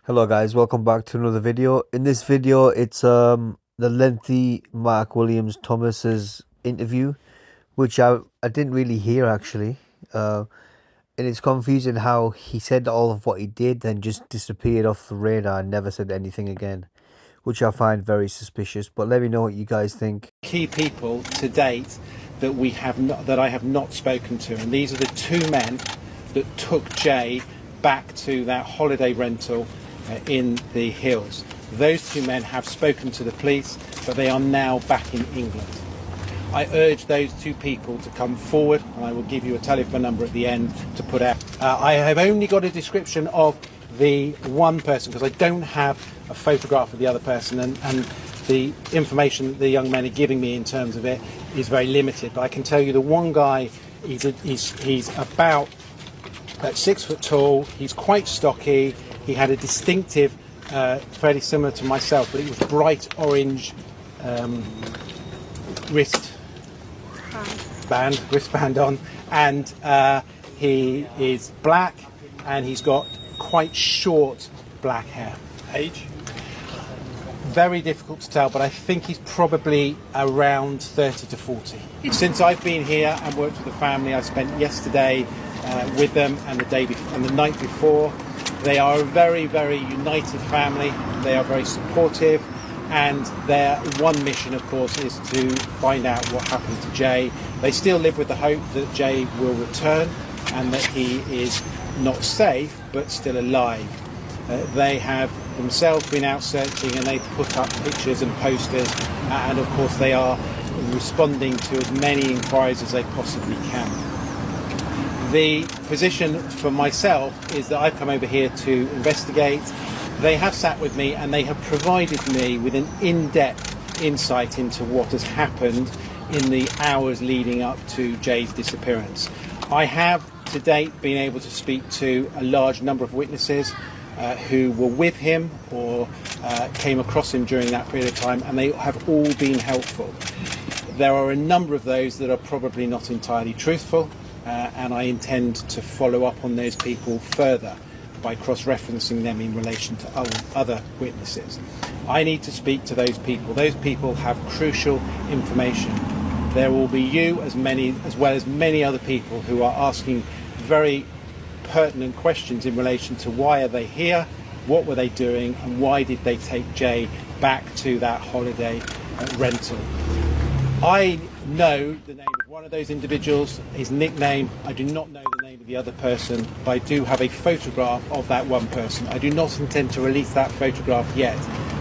Hello guys, welcome back to another video. In this video, it's the lengthy Mark Williams Thomas's interview, which I didn't really hear actually. And it's confusing how he said all of what he did, then just disappeared off the radar and never said anything again, which I find very suspicious. But let me know what you guys think. Key people to date that I have not spoken to, and these are the two men that took Jay back to that holiday rental in the hills. Those two men have spoken to the police, but they are now back in England. I urge those two people to come forward, and I will give you a telephone number at the end to put out. I have only got a description of the one person because I don't have a photograph of the other person, and the information that the young men are giving me in terms of it is very limited. But I can tell you the one guy, he's about 6 foot tall, he's quite stocky, he had a distinctive, fairly similar to myself, but it was bright orange wristband on, and he is black, and he's got quite short black hair. Age? Very difficult to tell, but I think he's probably around 30 to 40. Since I've been here and worked with the family, I spent yesterday with them and the night before. They are a very, very united family. They are very supportive, and their one mission, of course, is to find out what happened to Jay. They still live with the hope that Jay will return and that he is not safe but still alive. They have themselves been out searching, and they put up pictures and posters, and of course they are responding to as many inquiries as they possibly can. The position for myself is that I've come over here to investigate. They have sat with me and they have provided me with an in-depth insight into what has happened in the hours leading up to Jay's disappearance. I have to date been able to speak to a large number of witnesses who were with him or came across him during that period of time, and they have all been helpful. There are a number of those that are probably not entirely truthful, and I intend to follow up on those people further by cross-referencing them in relation to other witnesses. I need to speak to those people. Those people have crucial information. There will be you as well as many other people who are asking very pertinent questions in relation to why are they here, what were they doing, and why did they take Jay back to that holiday rental. I know the name of one of those individuals, his nickname. I do not know the name of the other person, but I do have a photograph of that one person. I do not intend to release that photograph yet,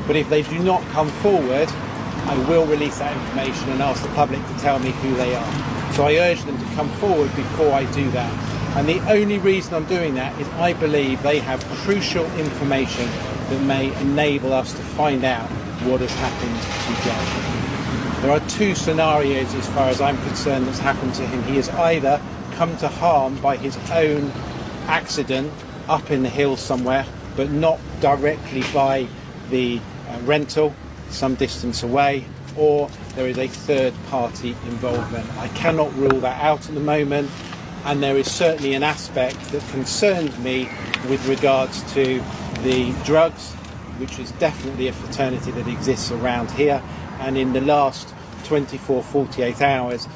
but if they do not come forward, I will release that information and ask the public to tell me who they are. So I urge them to come forward before I do that. And the only reason I'm doing that is I believe they have crucial information that may enable us to find out what has happened to Jay. There are two scenarios as far as I'm concerned that's happened to him. He has either come to harm by his own accident up in the hills somewhere, but not directly by the rental some distance away, or there is a third party involvement. I cannot rule that out at the moment, and there is certainly an aspect that concerns me with regards to the drugs, which is definitely a fraternity that exists around here, and in the last 48 hours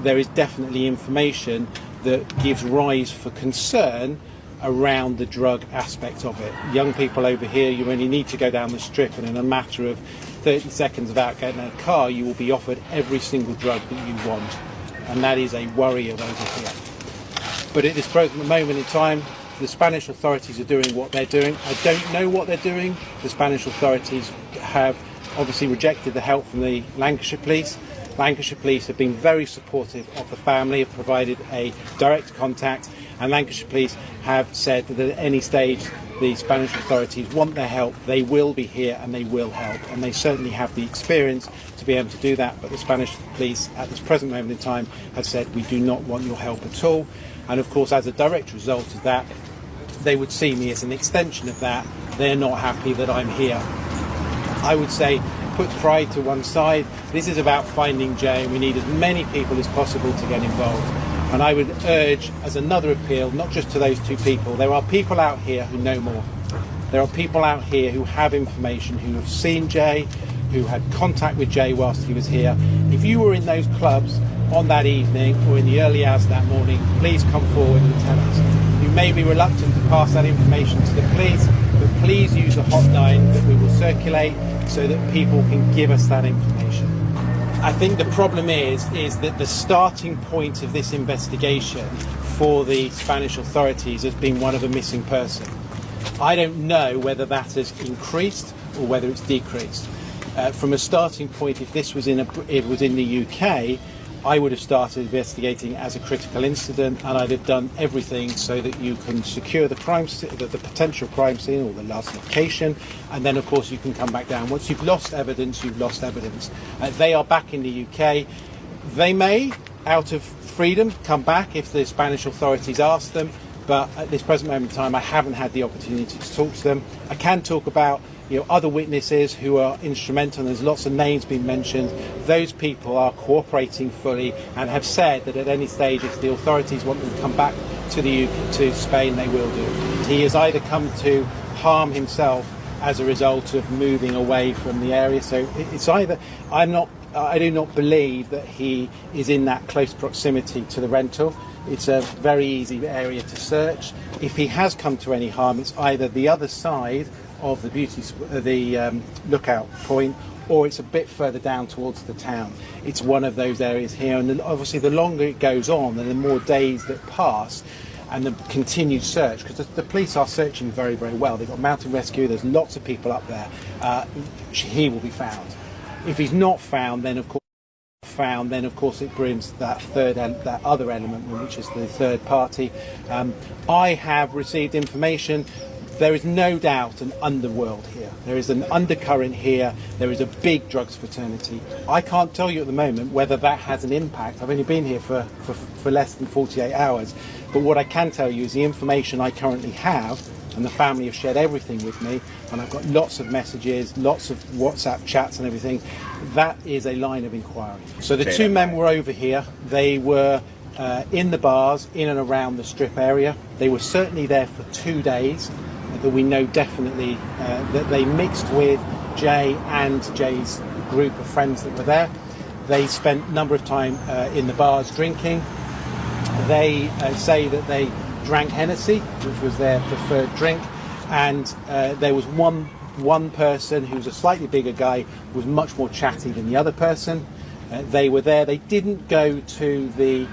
there is definitely information that gives rise for concern around the drug aspect of it. Young people over here, you only need to go down the strip, and in a matter of 30 seconds without getting in a car, you will be offered every single drug that you want, and that is a worry over here. But at this present moment in time, the Spanish authorities are doing what they're doing. I don't know what they're doing. The Spanish authorities have obviously rejected the help from the Lancashire Police. Lancashire Police have been very supportive of the family, have provided a direct contact, and Lancashire Police have said that at any stage the Spanish authorities want their help, they will be here and they will help, and they certainly have the experience to be able to do that. But the Spanish Police at this present moment in time have said, we do not want your help at all. And of course, as a direct result of that, they would see me as an extension of that. They're not happy that I'm here. I would say, put pride to one side. This is about finding Jay, and we need as many people as possible to get involved. And I would urge, as another appeal, not just to those two people, there are people out here who know more. There are people out here who have information, who have seen Jay, who had contact with Jay whilst he was here. If you were in those clubs on that evening or in the early hours of that morning, please come forward and tell us. You may be reluctant to pass that information to the police, but please use a hotline that we will circulate so that people can give us that information. I think the problem is that the starting point of this investigation for the Spanish authorities has been one of a missing person. I don't know whether that has increased or whether it's decreased. From a starting point, if this was in the UK, I would have started investigating as a critical incident, and I'd have done everything so that you can secure the potential crime scene or the last location, and then of course you can come back down. Once you've lost evidence, you've lost evidence. They are back in the UK. They may, out of freedom, come back if the Spanish authorities ask them, but at this present moment in time I haven't had the opportunity to talk to them. I can talk about other witnesses who are instrumental. There's lots of names being mentioned. Those people are cooperating fully and have said that at any stage, if the authorities want them to come back to Spain, they will do. He has either come to harm himself as a result of moving away from the area. So it's either I do not believe that he is in that close proximity to the rental. It's a very easy area to search. If he has come to any harm, it's either the other side of the lookout point, or it's a bit further down towards the town. It's one of those areas here, and obviously the longer it goes on and the more days that pass and the continued search, because the police are searching very, very well. They've got mountain rescue, there's lots of people up there. He will be found. If he's not found, then of course it brings that other element, which is the third party. I have received information. There is no doubt an underworld here. There is an undercurrent here. There is a big drugs fraternity. I can't tell you at the moment whether that has an impact. I've only been here for less than 48 hours. But what I can tell you is the information I currently have, and the family have shared everything with me, and I've got lots of messages, lots of WhatsApp chats and everything. That is a line of inquiry. So the two men were over here. They were in the bars, in and around the strip area. They were certainly there for 2 days. That we know definitely that they mixed with Jay and Jay's group of friends that were there. They spent a number of time in the bars drinking. They say that they drank Hennessy, which was their preferred drink, and there was one person who was a slightly bigger guy, was much more chatty than the other person. They were there. They didn't go to the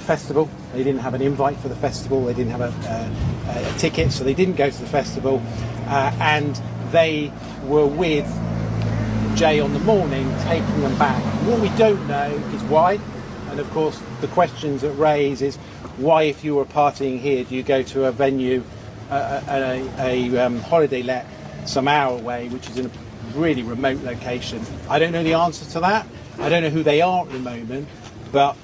festival. They didn't have an invite for the festival. They didn't have a ticket, so they didn't go to the festival. And they were with Jay on the morning, taking them back. What we don't know is why. And of course, the questions that raise is why, if you were partying here, do you go to a venue, a holiday let some hour away, which is in a really remote location? I don't know the answer to that. I don't know who they are at the moment, but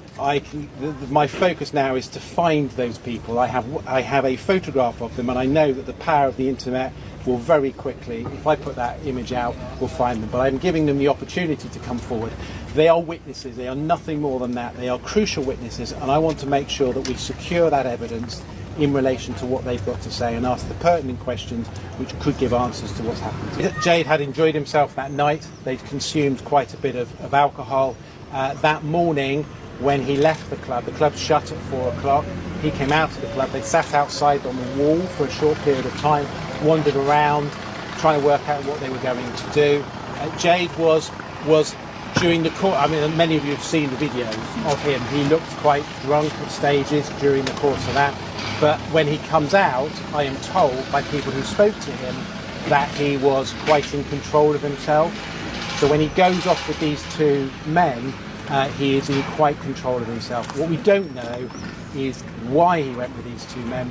my focus now is to find those people. I have a photograph of them, and I know that the power of the internet will very quickly, if I put that image out, will find them. But I'm giving them the opportunity to come forward. They are witnesses. They are nothing more than that. They are crucial witnesses, and I want to make sure that we secure that evidence in relation to what they've got to say and ask the pertinent questions which could give answers to what's happened. Jade had enjoyed himself that night. They'd consumed quite a bit of alcohol. That morning, when he left the club shut at 4 o'clock. He came out of the club. They sat outside on the wall for a short period of time, wandered around, trying to work out what they were going to do. Jade was during the course. I mean, many of you have seen the videos of him. He looked quite drunk at stages during the course of that. But when he comes out, I am told by people who spoke to him that he was quite in control of himself. So when he goes off with these two men, he is in quite control of himself. What we don't know is why he went with these two men.